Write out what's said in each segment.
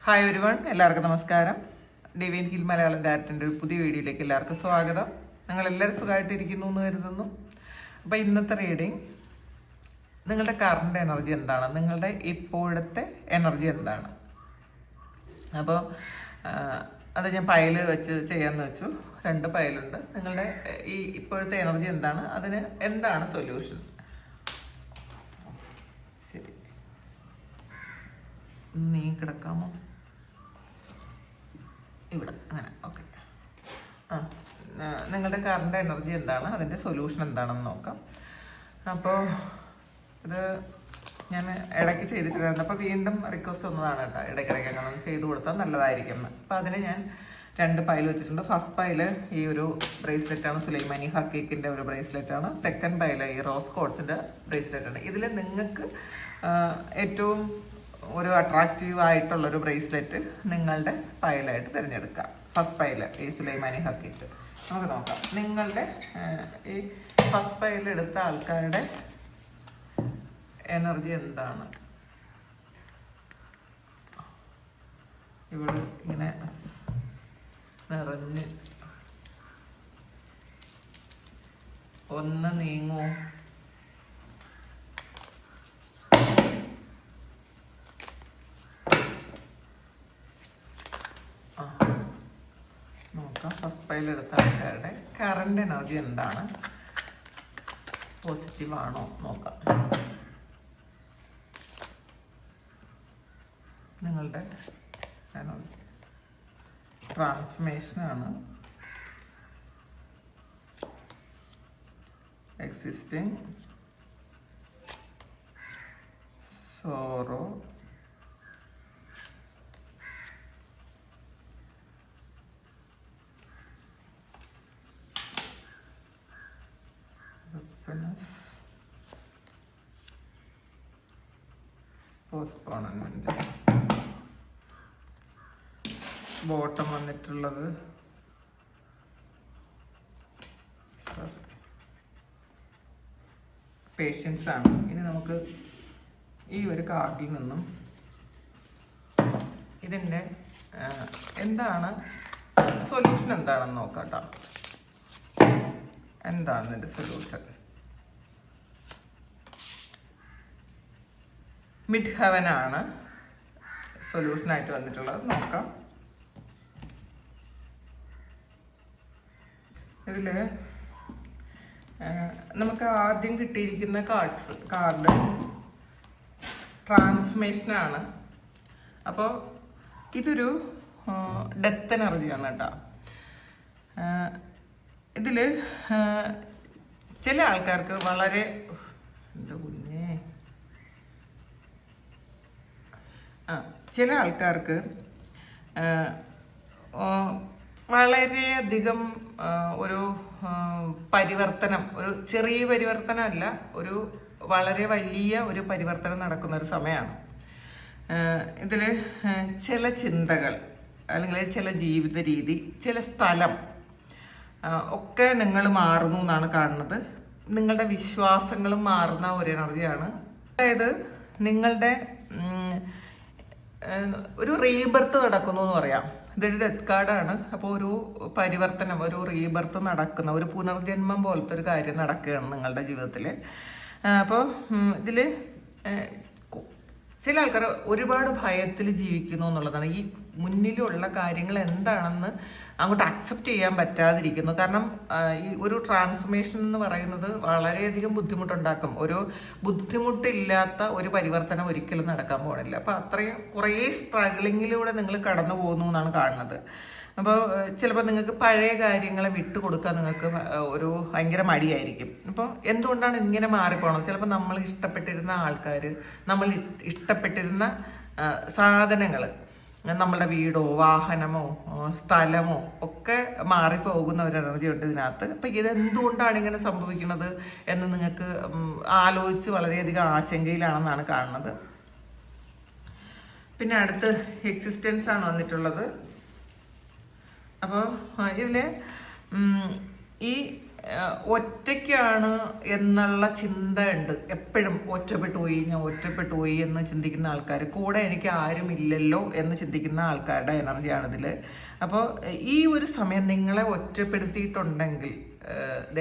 Hi ഒരുവൺ, എല്ലാവർക്കും നമസ്കാരം. Divine hill Malayalam ഡയറക്ടറിൻ്റെ ഒരു പുതിയ വീഡിയോയിലേക്ക് എല്ലാവർക്കും സ്വാഗതം. നിങ്ങൾ എല്ലാവരും സുഖമായിട്ടിരിക്കുന്നു എന്ന് കരുതുന്നു. അപ്പോൾ ഇന്നത്തെ റീഡിങ്, നിങ്ങളുടെ കറണ്ട് എനർജി എന്താണ്, നിങ്ങളുടെ ഇപ്പോഴത്തെ എനർജി എന്താണ്. അപ്പോൾ അത് ഞാൻ പയല് വെച്ച് ചെയ്യാമെന്ന് വെച്ചു. 2 പയലുണ്ട്. നിങ്ങളുടെ ഈ ഇപ്പോഴത്തെ എനർജി എന്താണ്, അതിന് എന്താണ് സൊല്യൂഷൻ. ശരി, നീ കിടക്കാമോ ഇവിടെ? അങ്ങനെ, ഓക്കെ. നിങ്ങളുടെ കറണ്ട് എനർജി എന്താണ്, അതിൻ്റെ സൊല്യൂഷൻ എന്താണെന്ന് നോക്കാം. അപ്പോൾ ഇത് ഞാൻ ഇടയ്ക്ക് ചെയ്തിട്ടുണ്ടായിരുന്നു. അപ്പോൾ വീണ്ടും റിക്വസ്റ്റ് വന്നതാണ് കേട്ടോ, ഇടയ്ക്കിടയ്ക്ക് അങ്ങനെ ചെയ്ത് കൊടുത്താൽ നല്ലതായിരിക്കും എന്ന്. അപ്പോൾ അതിന് ഞാൻ 2 പൈൽ വെച്ചിട്ടുണ്ട്. ഫസ്റ്റ് പൈല് ഈ ഒരു ബ്രേസ്ലെറ്റാണ്, സുലൈമാനി ഹക്കീക്കിൻ്റെ ഒരു ബ്രേസ്ലെറ്റാണ്. സെക്കൻഡ് പൈല് ഈ റോസ് കോട്സിൻ്റെ ബ്രേസ്ലെറ്റാണ്. ഇതിൽ നിങ്ങൾക്ക് ഏറ്റവും ഒരു അട്രാക്റ്റീവ് ആയിട്ടുള്ളൊരു ബ്രേസ്ലെറ്റ് നിങ്ങളുടെ പൈലായിട്ട് തിരഞ്ഞെടുക്കാം. ഫസ്റ്റ് പൈല് ഈ സുലൈമാനി ഹക്കീക്ക്. നമുക്ക് നോക്കാം നിങ്ങളുടെ ഈ ഫസ്റ്റ് പൈൽ എടുത്ത ആൾക്കാരുടെ എനർജി എന്താണ്. ഇവിടെ ഇങ്ങനെ നിറഞ്ഞ് ഒന്ന് നീങ്ങുമോ? നോക്കാം ഫസ്റ്റ് പൈൽ എടുത്ത ആൾക്കാരുടെ കറണ്ട് എനർജി എന്താണ്, പോസിറ്റീവ് ആണോ നോക്കാം. നിങ്ങളുടെ എനർജി ട്രാൻസ്ഫർമേഷനാണ്, എക്സിസ്റ്റിംഗ്, സോറോ, പോസ്റ്റ്പോൺമെന്റ്. ബോട്ടം വന്നിട്ടുള്ളത് പേഷ്യൻസ് ആണ്. ഇനി നമുക്ക് ഈ ഒരു കാർഡിൽ നിന്നും ഇതിൻ്റെ എന്താണ് സൊല്യൂഷൻ എന്താണെന്ന് നോക്കാം കേട്ടോ. എന്താണ് ഇതിൻ്റെ സൊല്യൂഷൻ? മിഡ് ഹെവൻ ആണ് സൊല്യൂഷനായിട്ട് വന്നിട്ടുള്ളത്. നോക്കാം. ഇതിൽ നമുക്ക് ആദ്യം കിട്ടിയിരിക്കുന്ന കാർഡ് ട്രാൻസ്ഫർമേഷനാണ്. അപ്പോൾ ഇതൊരു ഡെത്ത് എനർജിയാണ് കേട്ടോ. ഇതിൽ ചില ആൾക്കാർക്ക് വളരെ ചില ആൾക്കാർക്ക് വളരെയധികം ഒരു പരിവർത്തനം, ഒരു ചെറിയ പരിവർത്തനമല്ല, ഒരു വളരെ വലിയ ഒരു പരിവർത്തനം നടക്കുന്ന ഒരു സമയമാണ്. ഇതിൽ ചില ചിന്തകൾ അല്ലെങ്കിൽ ചില ജീവിത രീതി, ചില സ്ഥലം ഒക്കെ നിങ്ങൾ മാറുന്നു എന്നാണ് കാണുന്നത്. നിങ്ങളുടെ വിശ്വാസങ്ങളും മാറുന്ന ഒരു എനർജിയാണ്. അതായത് നിങ്ങളുടെ ഒരു റീബർത്ത് നടക്കുന്നു എന്ന് പറയാം. ഇതൊരു ഡെത്ത് കാർഡാണ്. അപ്പോൾ ഒരു പരിവർത്തനം, ഒരു റീബർത്ത് നടക്കുന്ന, ഒരു പുനർജന്മം പോലത്തെ ഒരു കാര്യം നടക്കുകയാണ് നിങ്ങളുടെ ജീവിതത്തിൽ. അപ്പോൾ ഇതിൽ ചില ആൾക്കാർ ഒരുപാട് ഭയത്തിൽ ജീവിക്കുന്നു എന്നുള്ളതാണ്. ഈ മുന്നിലുള്ള കാര്യങ്ങൾ എന്താണെന്ന് അങ്ങോട്ട് അക്സെപ്റ്റ് ചെയ്യാൻ പറ്റാതിരിക്കുന്നു. കാരണം ഈ ഒരു ട്രാൻസ്ഫർമേഷൻ എന്ന് പറയുന്നത് വളരെയധികം ബുദ്ധിമുട്ടുണ്ടാക്കും. ഒരു ബുദ്ധിമുട്ടില്ലാത്ത ഒരു പരിവർത്തനം ഒരിക്കലും നടക്കാൻ പോകണില്ല. അപ്പോൾ അത്രയും കുറേ സ്ട്രഗിളിങ്ങിലൂടെ നിങ്ങൾ കടന്നു പോകുന്നു എന്നാണ് കാണുന്നത്. അപ്പോൾ ചിലപ്പോൾ നിങ്ങൾക്ക് പഴയ കാര്യങ്ങളെ വിട്ടുകൊടുക്കാൻ നിങ്ങൾക്ക് ഒരു ഭയങ്കര മടിയായിരിക്കും. അപ്പോൾ എന്തുകൊണ്ടാണ് ഇങ്ങനെ മാറിപ്പോണത്? ചിലപ്പോൾ നമ്മൾ ഇഷ്ടപ്പെട്ടിരുന്ന ആൾക്കാർ, നമ്മൾ ഇഷ്ടപ്പെട്ടിരുന്ന സാധനങ്ങൾ, നമ്മുടെ വീടോ വാഹനമോ സ്ഥലമോ ഒക്കെ മാറിപ്പോകുന്ന ഒരു എനർജി ഉണ്ട് ഇതിനകത്ത്. അപ്പം ഇതെന്തുകൊണ്ടാണ് ഇങ്ങനെ സംഭവിക്കുന്നത് എന്ന് നിങ്ങൾക്ക് ആലോചിച്ച് വളരെയധികം ആശങ്കയിലാണെന്നാണ് കാണുന്നത്. പിന്നെ അടുത്ത് എക്സിസ്റ്റൻസ് ആണ് വന്നിട്ടുള്ളത്. അപ്പോൾ ഇതിൽ ഈ ഒറ്റയ്ക്കാണ് എന്നുള്ള ചിന്ത ഉണ്ട് എപ്പോഴും. ഞാൻ ഒറ്റപ്പെട്ടു പോയി എന്ന് ചിന്തിക്കുന്ന ആൾക്കാർ, കൂടെ എനിക്ക് ആരും ഇല്ലല്ലോ എന്ന് ചിന്തിക്കുന്ന ആൾക്കാരുടെ എനർജിയാണ് ഇതിൽ. അപ്പോൾ ഈ ഒരു സമയം നിങ്ങളെ ഒറ്റപ്പെടുത്തിയിട്ടുണ്ടെങ്കിൽ,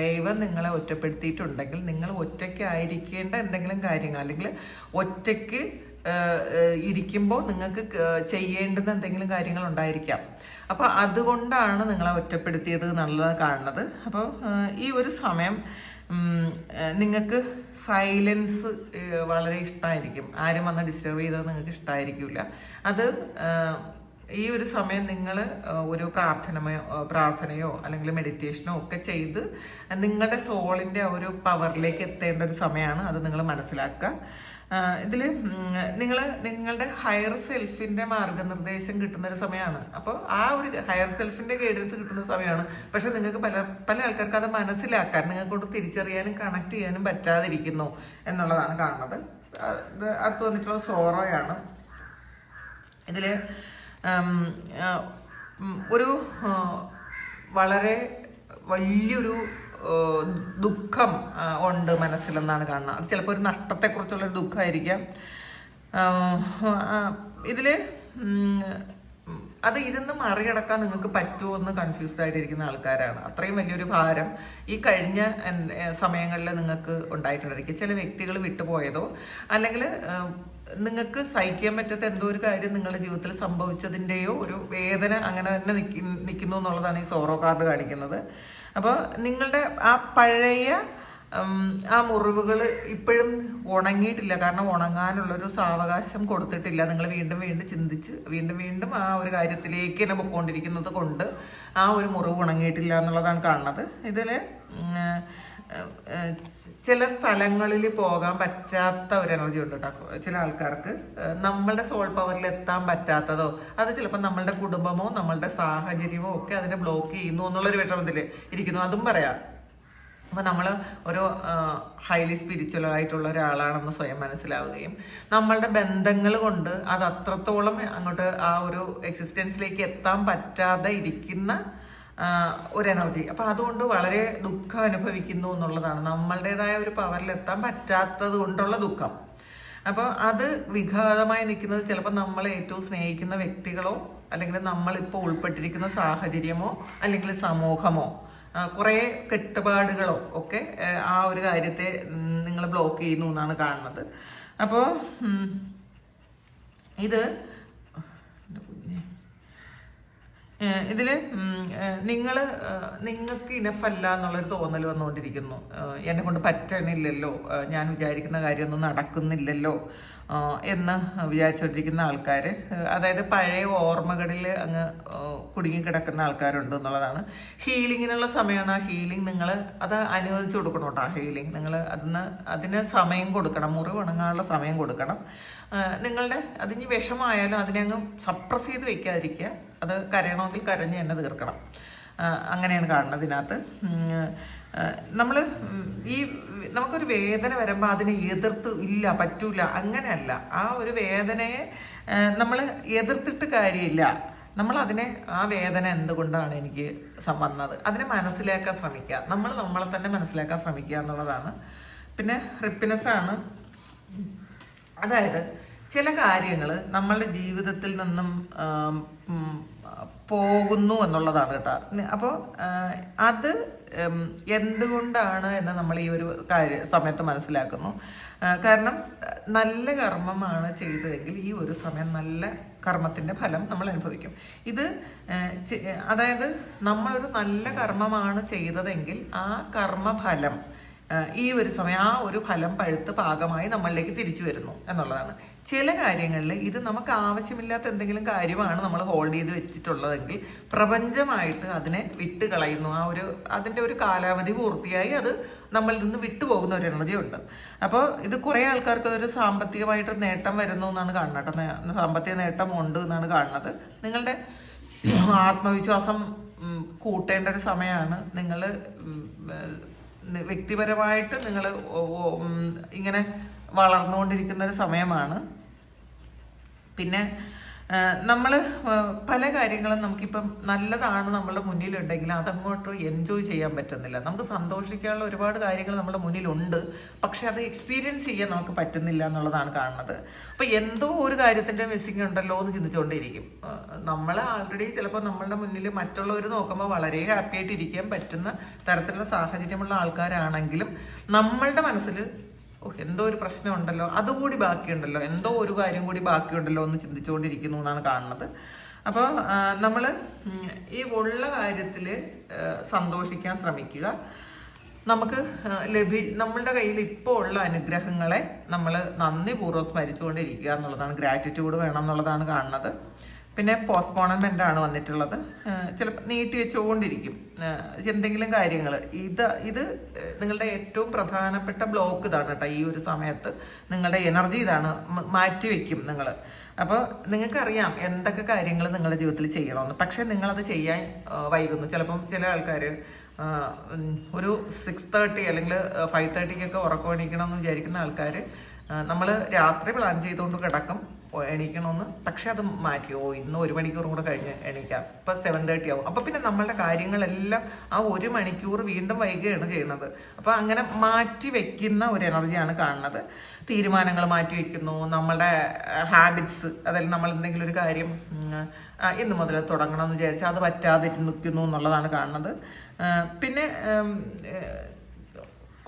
ദൈവം നിങ്ങളെ ഒറ്റപ്പെടുത്തിയിട്ടുണ്ടെങ്കിൽ, നിങ്ങൾ ഒറ്റയ്ക്കായിരിക്കേണ്ട എന്തെങ്കിലും കാര്യങ്ങൾ, അല്ലെങ്കിൽ ഒറ്റയ്ക്ക് ഇരിക്കുമ്പോൾ നിങ്ങൾക്ക് ചെയ്യേണ്ടുന്ന എന്തെങ്കിലും കാര്യങ്ങൾ ഉണ്ടായിരിക്കാം. അപ്പോൾ അതുകൊണ്ടാണ് നിങ്ങളെ ഒറ്റപ്പെടുത്തിയത് എന്നുള്ളത് കാണുന്നത്. അപ്പോൾ ഈ ഒരു സമയം നിങ്ങൾക്ക് സൈലൻസ് വളരെ ഇഷ്ടമായിരിക്കും. ആരും വന്ന് ഡിസ്റ്റർബ് ചെയ്തത് നിങ്ങൾക്ക് ഇഷ്ടമായിരിക്കില്ല. അത് ഈ ഒരു സമയം നിങ്ങൾ ഒരു പ്രാർത്ഥനയോ അല്ലെങ്കിൽ മെഡിറ്റേഷനോ ഒക്കെ ചെയ്ത് നിങ്ങളുടെ സോളിൻ്റെ ആ ഒരു പവറിലേക്ക് എത്തേണ്ട ഒരു സമയമാണ്. അത് നിങ്ങൾ മനസ്സിലാക്കുക. ഇതിൽ നിങ്ങളുടെ ഹയർ സെൽഫിൻ്റെ മാർഗനിർദ്ദേശം കിട്ടുന്ന ഒരു സമയമാണ്. അപ്പോൾ ആ ഒരു ഹയർ സെൽഫിൻ്റെ ഗൈഡൻസ് കിട്ടുന്ന സമയമാണ്. പക്ഷെ നിങ്ങൾക്ക് പല ആൾക്കാർക്ക് അത് മനസ്സിലാക്കാൻ, നിങ്ങൾക്കൊണ്ട് തിരിച്ചറിയാനും കണക്ട് ചെയ്യാനും പറ്റാതിരിക്കുന്നു എന്നുള്ളതാണ് കാണുന്നത്. അടുത്ത് വന്നിട്ടുള്ളത് സോറോയാണ്. ഇതിൽ ഒരു വളരെ വലിയൊരു ദുഃഖം ഉണ്ട് മനസ്സിലെന്നാണ് കാണുന്നത്. അത് ചിലപ്പോൾ ഒരു നഷ്ടത്തെക്കുറിച്ചുള്ളൊരു ദുഃഖമായിരിക്കാം. ഇതിൽ അത് ഇരുന്ന് മറികടക്കാൻ നിങ്ങൾക്ക് പറ്റുമോ എന്ന് കൺഫ്യൂസ്ഡ് ആയിട്ടിരിക്കുന്ന ആൾക്കാരാണ്. അത്രയും വലിയൊരു ഭാരം ഈ കഴിഞ്ഞ സമയങ്ങളിൽ നിങ്ങൾക്ക് ഉണ്ടായിട്ടുണ്ടായിരിക്കും. ചില വ്യക്തികൾ വിട്ടുപോയതോ അല്ലെങ്കിൽ നിങ്ങൾക്ക് സഹിക്കാൻ പറ്റാത്ത എന്തോ ഒരു കാര്യം നിങ്ങളുടെ ജീവിതത്തിൽ സംഭവിച്ചതിൻ്റെയോ ഒരു വേദന അങ്ങനെ തന്നെ നിൽക്കുന്നു എന്നുള്ളതാണ് ഈ സോറോ കാർഡ് കാണിക്കുന്നത്. അപ്പോൾ നിങ്ങളുടെ ആ പഴയ ആ മുറിവുകൾ ഇപ്പോഴും ഉണങ്ങിയിട്ടില്ല. കാരണം ഉണങ്ങാനുള്ളൊരു സാവകാശം കൊടുത്തിട്ടില്ല. നിങ്ങൾ വീണ്ടും ചിന്തിച്ച് വീണ്ടും ആ ഒരു കാര്യത്തിലേക്ക് തന്നെ പൊയ്ക്കൊണ്ടിരിക്കുന്നത് കൊണ്ട് ആ ഒരു മുറിവ് ഉണങ്ങിയിട്ടില്ല എന്നുള്ളതാണ് കാണുന്നത്. ഇതിൽ ചില സ്ഥലങ്ങളിൽ പോകാൻ പറ്റാത്ത ഒരു എനർജി ഉണ്ട് കേട്ടോ ചില ആൾക്കാർക്ക്. നമ്മളുടെ സോൾ പവറിൽ എത്താൻ പറ്റാത്തതോ, അത് ചിലപ്പോൾ നമ്മളുടെ കുടുംബമോ നമ്മളുടെ സാഹചര്യമോ ഒക്കെ അതിനെ ബ്ലോക്ക് ചെയ്യുന്നു എന്നുള്ളൊരു വിഷമത്തിൽ ഇരിക്കുന്നു. അതും പറയാം. അപ്പോൾ നമ്മൾ ഒരു ഹൈലി സ്പിരിച്വൽ ആയിട്ടുള്ള ഒരാളാണെന്ന് സ്വയം മനസ്സിലാവുകയും നമ്മളുടെ ബന്ധങ്ങൾ കൊണ്ട് അത് അത്രത്തോളം അങ്ങോട്ട് ആ ഒരു എക്സിസ്റ്റൻസിലേക്ക് എത്താൻ പറ്റാതെ ഇരിക്കുന്ന ഒരു എനർജി. അപ്പോൾ അതുകൊണ്ട് വളരെ ദുഃഖം അനുഭവിക്കുന്നു എന്നുള്ളതാണ്. നമ്മളുടേതായ ഒരു പവറിൽ എത്താൻ പറ്റാത്തത് കൊണ്ടുള്ള ദുഃഖം. അപ്പോൾ അത് വിഘാതമായി നിൽക്കുന്നത് ചിലപ്പോൾ നമ്മൾ ഏറ്റവും സ്നേഹിക്കുന്ന വ്യക്തികളോ അല്ലെങ്കിൽ നമ്മളിപ്പോൾ ഉൾപ്പെട്ടിരിക്കുന്ന സാഹചര്യമോ അല്ലെങ്കിൽ സമൂഹമോ കുറേ കെട്ടുപാടുകളോ ഒക്കെ ആ ഒരു കാര്യത്തെ നിങ്ങൾ ബ്ലോക്ക് ചെയ്യുന്നു എന്നാണ് കാണുന്നത്. അപ്പോൾ ഇതിൽ നിങ്ങൾക്ക് ഇനഫല്ല എന്നുള്ളൊരു തോന്നൽ വന്നുകൊണ്ടിരിക്കുന്നു. എന്നെ കൊണ്ട് പറ്റണില്ലല്ലോ, ഞാൻ വിചാരിക്കുന്ന കാര്യമൊന്നും നടക്കുന്നില്ലല്ലോ എന്ന് വിചാരിച്ചുകൊണ്ടിരിക്കുന്ന ആൾക്കാർ, അതായത് പഴയ ഓർമ്മകളിൽ അങ്ങ് കുടുങ്ങിക്കിടക്കുന്ന ആൾക്കാരുണ്ട് എന്നുള്ളതാണ്. ഹീലിങ്ങിനുള്ള സമയമാണ്. ആ ഹീലിംഗ് നിങ്ങൾ അത് അനുവദിച്ചു കൊടുക്കണം കേട്ടോ. ആ ഹീലിംഗ് നിങ്ങൾ അതിന് സമയം കൊടുക്കണം, മുറിവ് ഉണങ്ങാനുള്ള സമയം കൊടുക്കണം. അതിന് വിഷമായാലും അതിനെ അങ്ങ് സപ്രസ് ചെയ്ത് വെക്കാതിരിക്കുക. അത് കരയണമെങ്കിൽ കരഞ്ഞ് തന്നെ തീർക്കണം. അങ്ങനെയാണ് കാണുന്നത് ഇതിനകത്ത്. നമുക്കൊരു വേദന വരുമ്പോൾ അതിനെ എതിർത്ത് ഇല്ല പറ്റൂല അങ്ങനെയല്ല. ആ ഒരു വേദനയെ നമ്മൾ എതിർത്തിട്ട് കാര്യമില്ല. നമ്മളതിനെ ആ വേദന എന്തുകൊണ്ടാണ് എനിക്ക് വന്നത് അതിനെ മനസ്സിലാക്കാൻ ശ്രമിക്കുക. നമ്മളെ തന്നെ മനസ്സിലാക്കാൻ ശ്രമിക്കുക എന്നുള്ളതാണ്. പിന്നെ ഹാപ്പിനെസ് ആണ്. അതായത് ചില കാര്യങ്ങൾ നമ്മളുടെ ജീവിതത്തിൽ നിന്നും പോകുന്നു എന്നുള്ളതാണ് കേട്ടോ. അപ്പോൾ അത് എന്തുകൊണ്ടാണ് എന്ന് നമ്മൾ ഈ ഒരു സമയത്ത് മനസ്സിലാക്കുന്നു. കാരണം നല്ല കർമ്മമാണ് ചെയ്തതെങ്കിൽ ഈ ഒരു സമയം നല്ല കർമ്മത്തിൻ്റെ ഫലം നമ്മൾ അനുഭവിക്കും. അതായത് നമ്മളൊരു നല്ല കർമ്മമാണ് ചെയ്തതെങ്കിൽ ആ കർമ്മഫലം ഈ ഒരു സമയം ആ ഒരു ഫലം പഴുത്ത് പാകമായി നമ്മളിലേക്ക് തിരിച്ചു വരുന്നു എന്നുള്ളതാണ്. ചില കാര്യങ്ങളിൽ ഇത് നമുക്ക് ആവശ്യമില്ലാത്ത എന്തെങ്കിലും കാര്യമാണ് നമ്മൾ ഹോൾഡ് ചെയ്ത് വെച്ചിട്ടുള്ളതെങ്കിൽ പ്രപഞ്ചമായിട്ട് അതിനെ വിട്ട് കളയുന്നു. അതിൻ്റെ ഒരു കാലാവധി പൂർത്തിയായി അത് നമ്മളിൽ നിന്ന് വിട്ടുപോകുന്ന ഒരു എനർജി ഉണ്ട്. അപ്പോൾ ഇത് കുറേ ആൾക്കാർക്ക് അതൊരു സാമ്പത്തികമായിട്ട് നേട്ടം വരുന്നു എന്നാണ് കാണുന്നത് കേട്ടോ. സാമ്പത്തിക നേട്ടം ഉണ്ട് എന്നാണ് കാണുന്നത്. നിങ്ങളുടെ ആത്മവിശ്വാസം കൂട്ടേണ്ട ഒരു സമയമാണ്. നിങ്ങൾ വ്യക്തിപരമായിട്ട് നിങ്ങൾ ഇങ്ങനെ വളർന്നുകൊണ്ടിരിക്കുന്ന ഒരു സമയമാണ്. പിന്നെ നമ്മൾ പല കാര്യങ്ങളും നമുക്കിപ്പം നല്ലതാണ് നമ്മളുടെ മുന്നിലുണ്ടെങ്കിൽ അതങ്ങോട്ട് എൻജോയ് ചെയ്യാൻ പറ്റുന്നില്ല. നമുക്ക് സന്തോഷിക്കാനുള്ള ഒരുപാട് കാര്യങ്ങൾ നമ്മുടെ മുന്നിലുണ്ട്, പക്ഷെ അത് എക്സ്പീരിയൻസ് ചെയ്യാൻ നമുക്ക് പറ്റുന്നില്ല എന്നുള്ളതാണ് കാണുന്നത്. അപ്പോൾ എന്തോ ഒരു കാര്യത്തിൻ്റെ മിസ്സിങ് ഉണ്ടല്ലോ എന്ന് ചിന്തിച്ചുകൊണ്ടിരിക്കും. നമ്മൾ ആൾറെഡി ചിലപ്പോൾ നമ്മളുടെ മുന്നിൽ മറ്റുള്ളവർ നോക്കുമ്പോൾ വളരെ ഹാപ്പി ആയിട്ട് ഇരിക്കാൻ പറ്റുന്ന തരത്തിലുള്ള സാഹചര്യമുള്ള ആൾക്കാരാണെങ്കിലും നമ്മളുടെ മനസ്സിൽ എന്തോ ഒരു പ്രശ്നമുണ്ടല്ലോ, അതുകൂടി ബാക്കിയുണ്ടല്ലോ, എന്തോ ഒരു കാര്യം കൂടി ബാക്കിയുണ്ടല്ലോ എന്ന് ചിന്തിച്ചുകൊണ്ടിരിക്കുന്നു എന്നാണ് കാണുന്നത്. അപ്പോൾ നമ്മൾ ഈ ഉള്ള കാര്യത്തിൽ സന്തോഷിക്കാൻ ശ്രമിക്കുക. നമുക്ക് നമ്മളുടെ കയ്യിൽ ഇപ്പോൾ ഉള്ള അനുഗ്രഹങ്ങളെ നമ്മൾ നന്ദിപൂർവ്വം സ്മരിച്ചുകൊണ്ടിരിക്കുക എന്നുള്ളതാണ്. ഗ്രാറ്റിറ്റ്യൂഡ് വേണം എന്നുള്ളതാണ് കാണുന്നത്. പിന്നെ പോസ്റ്റ്പോൺമെൻ്റ് ആണ് വന്നിട്ടുള്ളത്. ചിലപ്പോൾ നീട്ടി വെച്ചുകൊണ്ടിരിക്കും എന്തെങ്കിലും കാര്യങ്ങൾ. ഇത് നിങ്ങളുടെ ഏറ്റവും പ്രധാനപ്പെട്ട ബ്ലോക്ക് ഇതാണ് കേട്ടോ. ഈ ഒരു സമയത്ത് നിങ്ങളുടെ എനർജി ഇതാണ്, മാറ്റിവെക്കും നിങ്ങൾ. അപ്പോൾ നിങ്ങൾക്കറിയാം എന്തൊക്കെ കാര്യങ്ങൾ നിങ്ങളുടെ ജീവിതത്തിൽ ചെയ്യണമെന്ന്, പക്ഷേ നിങ്ങളത് ചെയ്യാൻ വൈകുന്നു. ചിലപ്പം ചില ആൾക്കാർ ഒരു 6:30 അല്ലെങ്കിൽ 5:30 ഉറക്കം എണീക്കണമെന്ന് വിചാരിക്കുന്ന ആൾക്കാർ നമ്മൾ രാത്രി പ്ലാൻ ചെയ്തുകൊണ്ട് കിടക്കും എണീക്കണമെന്ന്, പക്ഷെ അത് മാറ്റി ഇന്ന് 1 മണിക്കൂർ കൂടെ കഴിഞ്ഞ് എണീക്കാം, ഇപ്പം 7:30 ആവും. അപ്പം പിന്നെ നമ്മളുടെ കാര്യങ്ങളെല്ലാം ആ 1 മണിക്കൂർ വീണ്ടും വൈകുകയാണ് ചെയ്യുന്നത്. അപ്പം അങ്ങനെ മാറ്റി വെക്കുന്ന ഒരു എനർജിയാണ് കാണുന്നത്. തീരുമാനങ്ങൾ മാറ്റി വെക്കുന്നു, നമ്മളുടെ ഹാബിറ്റ്സ്, അതായത് നമ്മൾ എന്തെങ്കിലും ഒരു കാര്യം ഇന്ന് മുതൽ തുടങ്ങണം എന്ന് വിചാരിച്ചാൽ അത് പറ്റാതെ നിൽക്കുന്നു എന്നുള്ളതാണ് കാണുന്നത്. പിന്നെ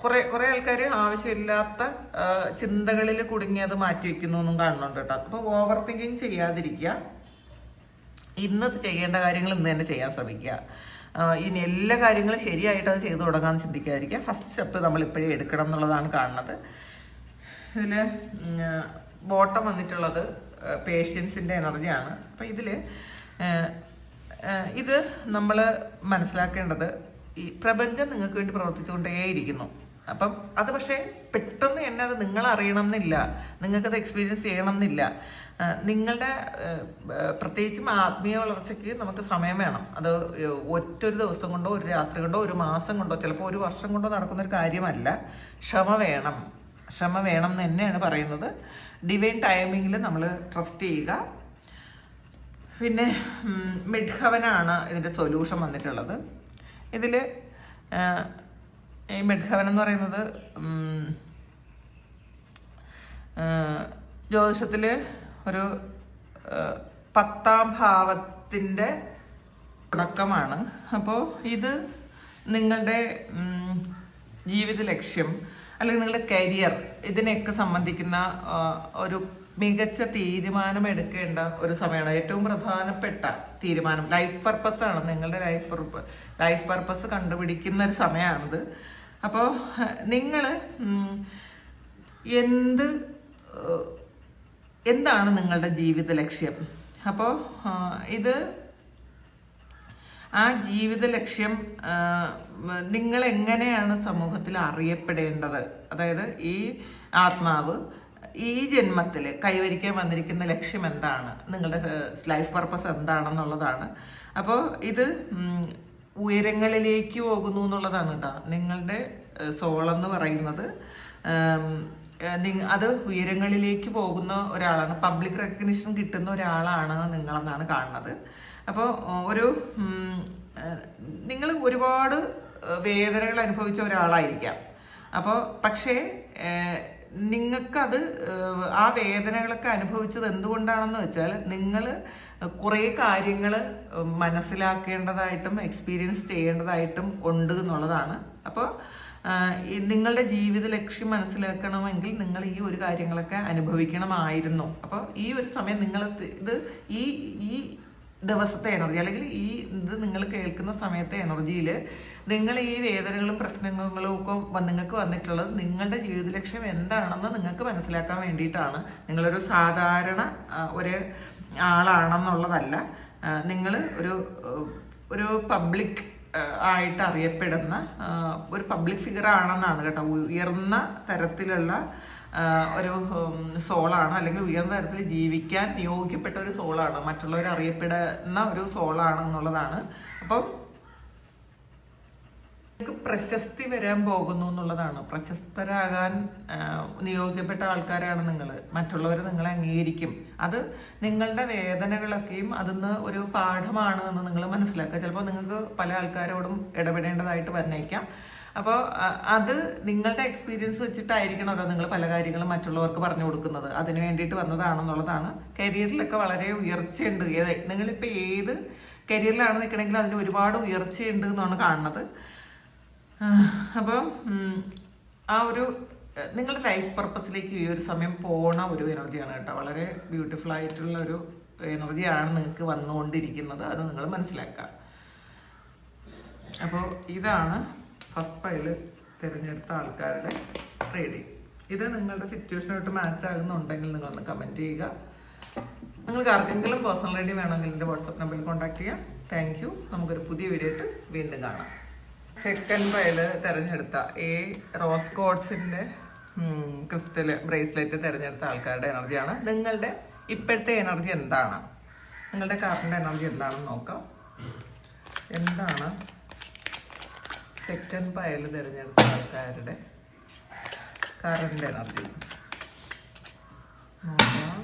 കുറേ ആൾക്കാർ ആവശ്യമില്ലാത്ത ചിന്തകളിൽ കുടുങ്ങി അത് മാറ്റി വെക്കുന്നു എന്നും കാണുന്നുണ്ട് കേട്ടോ. അപ്പോൾ ഓവർ തിങ്കിങ് ചെയ്യാതിരിക്കുക. ഇന്നത് ചെയ്യേണ്ട കാര്യങ്ങൾ ഇന്ന് തന്നെ ചെയ്യാൻ ശ്രമിക്കുക. ഇനി എല്ലാ കാര്യങ്ങളും ശരിയായിട്ട് അത് ചെയ്തു തുടങ്ങാമെന്ന് ചിന്തിക്കാതിരിക്കുക. ഫസ്റ്റ് സ്റ്റെപ്പ് നമ്മൾ ഇപ്പോഴേ എടുക്കണം എന്നുള്ളതാണ് കാണുന്നത്. ഇതിൽ ബോട്ടം വന്നിട്ടുള്ളത് പേഷ്യൻസിൻ്റെ എനർജിയാണ്. അപ്പം ഇത് നമ്മൾ മനസ്സിലാക്കേണ്ടത്, ഈ പ്രപഞ്ചം നിങ്ങൾക്ക് വേണ്ടി പ്രവർത്തിച്ചുകൊണ്ടേയിരിക്കുന്നു. അപ്പം അത് പക്ഷേ പെട്ടെന്ന് തന്നെ അത് നിങ്ങൾ അറിയണം എന്നില്ല, നിങ്ങൾക്കത് എക്സ്പീരിയൻസ് ചെയ്യണം എന്നില്ല. നിങ്ങളുടെ പ്രത്യേകിച്ചും ആത്മീയ വളർച്ചയ്ക്ക് നമുക്ക് സമയം വേണം. അത് ഒറ്റൊരു ദിവസം കൊണ്ടോ ഒരു രാത്രി കൊണ്ടോ ഒരു മാസം കൊണ്ടോ ചിലപ്പോൾ ഒരു വർഷം കൊണ്ടോ നടക്കുന്നൊരു കാര്യമല്ല. ക്ഷമ വേണം എന്ന് തന്നെയാണ് പറയുന്നത്. ഡിവൈൻ ടൈമിങ്ങിൽ നമ്മൾ ട്രസ്റ്റ് ചെയ്യുക. പിന്നെ മിഡ്ഹവനാണ് ഇതിൻ്റെ സൊല്യൂഷൻ വന്നിട്ടുള്ളത്. ഇതിൽ ഈ മിഡ്ഹവൻ എന്ന് പറയുന്നത് ജ്യോതിഷത്തിൽ ഒരു 10ാം ഭാവത്തിൻ്റെ തുടക്കമാണ്. അപ്പോൾ ഇത് നിങ്ങളുടെ ജീവിത ലക്ഷ്യം അല്ലെങ്കിൽ നിങ്ങളുടെ കരിയർ ഇതിനെയൊക്കെ സംബന്ധിക്കുന്ന ഒരു മികച്ച തീരുമാനം എടുക്കേണ്ട ഒരു സമയമാണ്. ഏറ്റവും പ്രധാനപ്പെട്ട തീരുമാനം, ലൈഫ് പർപ്പസ് ആണ്. നിങ്ങളുടെ ലൈഫ് പർപ്പസ് കണ്ടുപിടിക്കുന്ന ഒരു സമയമാണിത്. അപ്പോൾ നിങ്ങൾ എന്താണ് നിങ്ങളുടെ ജീവിത ലക്ഷ്യം? അപ്പോൾ ഇത് ആ ജീവിത ലക്ഷ്യം നിങ്ങൾ എങ്ങനെയാണ് സമൂഹത്തിൽ അറിയപ്പെടേണ്ടത്, അതായത് ഈ ആത്മാവ് ഈ ജന്മത്തിൽ കൈവരിക്കാൻ വന്നിരിക്കുന്ന ലക്ഷ്യം എന്താണ്, നിങ്ങളുടെ ലൈഫ് പർപ്പസ് എന്താണെന്നുള്ളതാണ്. അപ്പോൾ ഇത് ഉയരങ്ങളിലേക്ക് പോകുന്നു എന്നുള്ളതാണ് കേട്ടോ. നിങ്ങളുടെ സോളെന്ന് പറയുന്നത് അത് ഉയരങ്ങളിലേക്ക് പോകുന്ന ഒരാളാണ്, പബ്ലിക് റെക്കഗ്നിഷൻ കിട്ടുന്ന ഒരാളാണ് നിങ്ങളെന്നാണ് കാണുന്നത്. അപ്പോൾ നിങ്ങൾ ഒരുപാട് വേദനകൾ അനുഭവിച്ച ഒരാളായിരിക്കാം. അപ്പോൾ പക്ഷേ നിങ്ങൾക്കത് ആ വേദനകളൊക്കെ അനുഭവിച്ചത് എന്തുകൊണ്ടാണെന്ന് വെച്ചാൽ നിങ്ങൾ കുറേ കാര്യങ്ങൾ മനസ്സിലാക്കേണ്ടതായിട്ടും എക്സ്പീരിയൻസ് ചെയ്യേണ്ടതായിട്ടും ഉണ്ട് എന്നുള്ളതാണ്. അപ്പോൾ നിങ്ങളുടെ ജീവിത ലക്ഷ്യം മനസ്സിലാക്കണമെങ്കിൽ നിങ്ങൾ ഈ ഒരു കാര്യങ്ങളൊക്കെ അനുഭവിക്കണമായിരുന്നു. അപ്പോൾ ഈ ഒരു സമയം നിങ്ങൾ ഈ ദിവസത്തെ എനർജി അല്ലെങ്കിൽ ഇത് നിങ്ങൾ കേൾക്കുന്ന സമയത്തെ എനർജിയിൽ നിങ്ങൾ ഈ വേദനകളും പ്രശ്നങ്ങളും ഒക്കെ നിങ്ങൾക്ക് വന്നിട്ടുള്ളത് നിങ്ങളുടെ ജീവിത ലക്ഷ്യം എന്താണെന്ന് നിങ്ങൾക്ക് മനസ്സിലാക്കാൻ വേണ്ടിയിട്ടാണ്. നിങ്ങളൊരു സാധാരണ ഒരു ആളാണെന്നുള്ളതല്ല, നിങ്ങൾ ഒരു പബ്ലിക് ആയിട്ട് അറിയപ്പെടുന്ന ഒരു പബ്ലിക് ഫിഗർ ആണെന്നാണ് കേട്ടോ. ഉയർന്ന തരത്തിലുള്ള ഒരു സോളാണ്, അല്ലെങ്കിൽ ഉയർന്ന തരത്തിൽ ജീവിക്കാൻ യോഗ്യപ്പെട്ട ഒരു സോളാണ്, മറ്റുള്ളവർ അറിയപ്പെടുന്ന ഒരു സോളാണ് എന്നുള്ളതാണ്. അപ്പം നിങ്ങൾക്ക് പ്രശസ്തി വരാൻ പോകുന്നു എന്നുള്ളതാണ്. പ്രശസ്തരാകാൻ നിയോഗിക്കപ്പെട്ട ആൾക്കാരാണ് നിങ്ങൾ. മറ്റുള്ളവർ നിങ്ങളെ അംഗീകരിക്കും. അത് നിങ്ങളുടെ വേദനകളൊക്കെയും അതിന്ന് ഒരു പാഠമാണ് എന്ന് നിങ്ങൾ മനസ്സിലാക്കുക. ചിലപ്പോൾ നിങ്ങൾക്ക് പല ആൾക്കാരോടും ഇടപെടേണ്ടതായിട്ട് വന്നേക്കാം. അപ്പോൾ അത് നിങ്ങളുടെ എക്സ്പീരിയൻസ് വെച്ചിട്ടായിരിക്കണമല്ലോ നിങ്ങൾ പല കാര്യങ്ങളും മറ്റുള്ളവർക്ക് പറഞ്ഞു കൊടുക്കുന്നത്. അതിന് വേണ്ടിയിട്ട് വന്നതാണെന്നുള്ളതാണ്. കരിയറിലൊക്കെ വളരെ ഉയർച്ചയുണ്ട്. നിങ്ങളിപ്പോൾ ഏത് കരിയറിലാണ് നിൽക്കണമെങ്കിൽ അതിന് ഒരുപാട് ഉയർച്ചയുണ്ട് എന്നാണ് കാണുന്നത്. അപ്പോൾ ആ ഒരു നിങ്ങളുടെ ലൈഫ് പർപ്പസിലേക്ക് ഈ ഒരു സമയം പോണ ഒരു എനർജിയാണ് കേട്ടോ. വളരെ ബ്യൂട്ടിഫുൾ ആയിട്ടുള്ള ഒരു എനർജിയാണ് നിങ്ങൾക്ക് വന്നുകൊണ്ടിരിക്കുന്നത്. അത് നിങ്ങൾ മനസ്സിലാക്കുക. അപ്പോൾ ഇതാണ് ഫസ്റ്റ് പൈല് തിരഞ്ഞെടുത്ത ആൾക്കാരുടെ റീഡിങ്. ഇത് നിങ്ങളുടെ സിറ്റുവേഷനായിട്ട് മാച്ച് ആകുന്നുണ്ടെങ്കിൽ നിങ്ങളൊന്ന് കമൻറ്റ് ചെയ്യുക. നിങ്ങൾക്ക് ആർക്കെങ്കിലും പേഴ്സണൽ റീഡിങ് വേണമെങ്കിൽ എൻ്റെ വാട്സപ്പ് നമ്പറിൽ കോൺടാക്ട് ചെയ്യാം. Thank you. നമുക്കൊരു പുതിയ വീഡിയോ ആയിട്ട് വീണ്ടും കാണാം. സെക്കൻഡ് പൈല് തിരഞ്ഞെടുത്ത റോസ് കോഡ്സിൻ്റെ ക്രിസ്റ്റൽ ബ്രേസ്ലെറ്റ് തിരഞ്ഞെടുത്ത ആൾക്കാരുടെ എനർജിയാണ്. നിങ്ങളുടെ ഇപ്പോഴത്തെ എനർജി എന്താണ്? നിങ്ങളുടെ കാറിൻ്റെ എനർജി എന്താണെന്ന് നോക്കാം. എന്താണ് സെക്കൻഡ് പൈല് തിരഞ്ഞെടുത്ത ആൾക്കാരുടെ കറണ്ട് എനർജി നോക്കാം.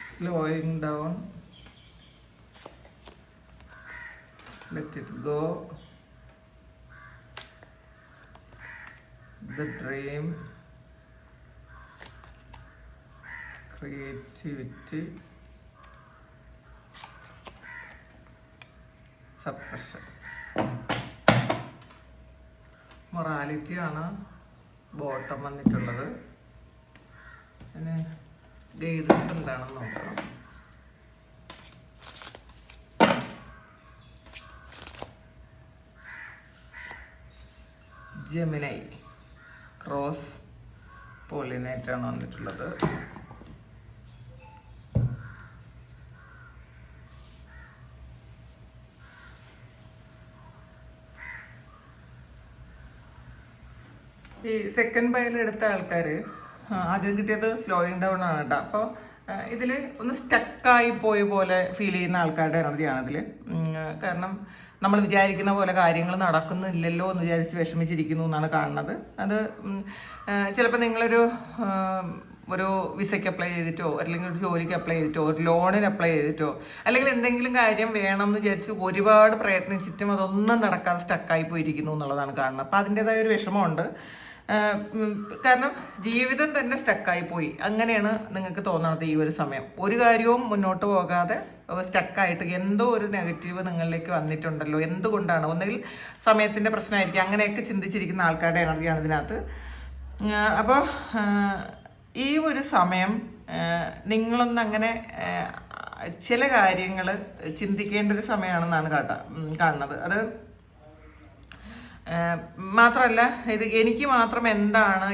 Slowing down, let it go, the dream, creativity, suppression. Morality ആണ് ബോട്ടം വന്നിട്ടുള്ളത്. പിന്നെ ഗൈഡൻസ് എന്താണെന്ന് നോക്കണം. ജെമിനൈ ക്രോസ് പോളിനേറ്റാണ് വന്നിട്ടുള്ളത്. ഈ സെക്കൻഡ് പൈൽ എടുത്ത ആൾക്കാർ ആദ്യം കിട്ടിയത് സ്ലോയിങ് ഡൗൺ ആണ് കേട്ടോ. അപ്പോൾ ഇതിൽ ഒന്ന് സ്റ്റക്കായി പോയ പോലെ ഫീൽ ചെയ്യുന്ന ആൾക്കാരുടെ എനർജിയാണ് ഇതിൽ. കാരണം നമ്മൾ വിചാരിക്കുന്ന പോലെ കാര്യങ്ങൾ നടക്കുന്നില്ലല്ലോ എന്ന് വിചാരിച്ച് വിഷമിച്ചിരിക്കുന്നു എന്നാണ് കാണുന്നത്. അത് ചിലപ്പോൾ നിങ്ങളൊരു വിസയ്ക്ക് അപ്ലൈ ചെയ്തിട്ടോ അല്ലെങ്കിൽ ഒരു ജോലിക്ക് അപ്ലൈ ചെയ്തിട്ടോ ഒരു ലോണിന് അപ്ലൈ ചെയ്തിട്ടോ അല്ലെങ്കിൽ എന്തെങ്കിലും കാര്യം വേണം എന്ന് വിചാരിച്ച് ഒരുപാട് പ്രയത്നിച്ചിട്ടും അതൊന്നും നടക്കാതെ സ്റ്റക്കായി പോയിരിക്കുന്നു എന്നുള്ളതാണ് കാണുന്നത്. അപ്പം അതിൻ്റെതായ ഒരു വിഷമമുണ്ട്. കാരണം ജീവിതം തന്നെ സ്റ്റക്കായി പോയി അങ്ങനെയാണ് നിങ്ങൾക്ക് തോന്നുന്നത് ഈ ഒരു സമയം. ഒരു കാര്യവും മുന്നോട്ട് പോകാതെ സ്റ്റക്കായിട്ട് എന്തോ ഒരു നെഗറ്റീവ് നിങ്ങളിലേക്ക് വന്നിട്ടുണ്ടല്ലോ, എന്തുകൊണ്ടാണ്? ഒന്നുകിൽ സമയത്തിൻ്റെ പ്രശ്നമായിരിക്കും. അങ്ങനെയൊക്കെ ചിന്തിച്ചിരിക്കുന്ന ആൾക്കാരുടെ എനർജിയാണ് ഇതിനകത്ത്. അപ്പോൾ ഈ ഒരു സമയം നിങ്ങളൊന്നങ്ങനെ ചില കാര്യങ്ങൾ ചിന്തിക്കേണ്ട ഒരു സമയമാണെന്നാണ് കാണുന്നത്. അത് മാത്രമല്ല ഇത് എനിക്ക് മാത്രം എന്താണ്